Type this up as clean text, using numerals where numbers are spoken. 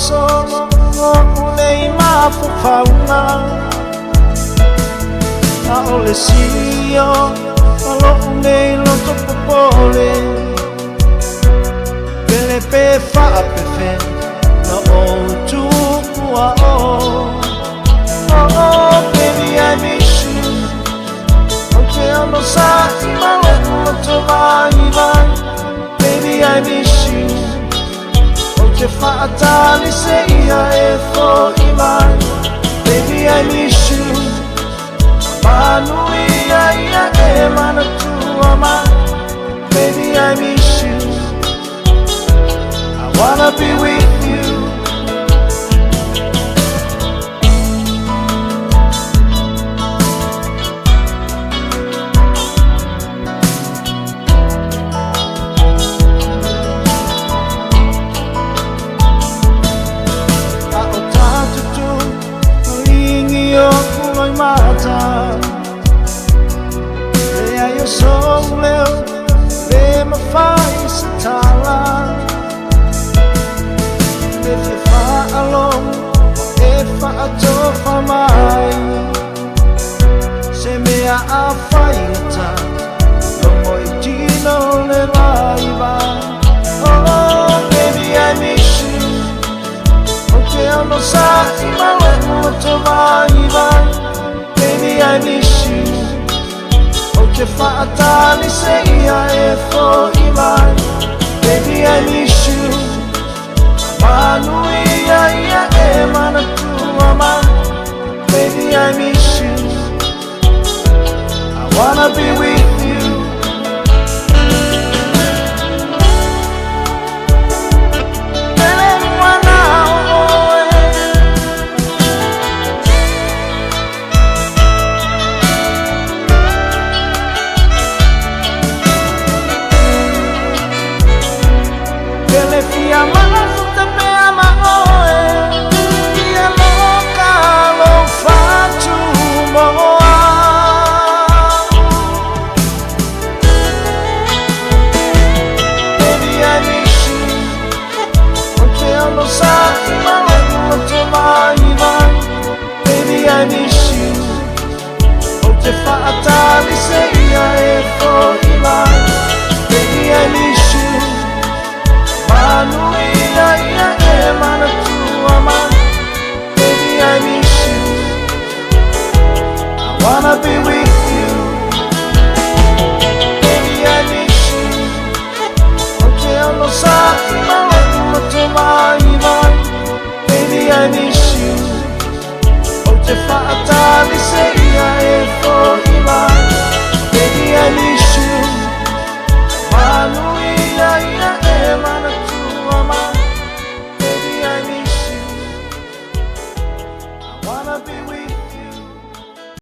solo unei mapufauna a ole sio alo unei loto popole pele pe fa pe no tu wa oh baby I miss you okay I'm no sa ma to vai baby I miss you okay fatali sei e for iman baby I miss you manui ia e mana tua ma baby I miss you I wanna be with you mata Lea io sou leu Le me fai satala Le fe fa along E fa ato fa mai Se me a faita Lo moi tino le laiva Oh baby I miss you Okay I'm no sa ma le mo vai baby I miss you okay fatali sei e for iman baby I miss you manui ia e mana tua ma baby I miss you I wanna be with you I miss you okay fatali sei e for iman baby I miss you manui ia e mana tua ma baby I miss you I wanna be with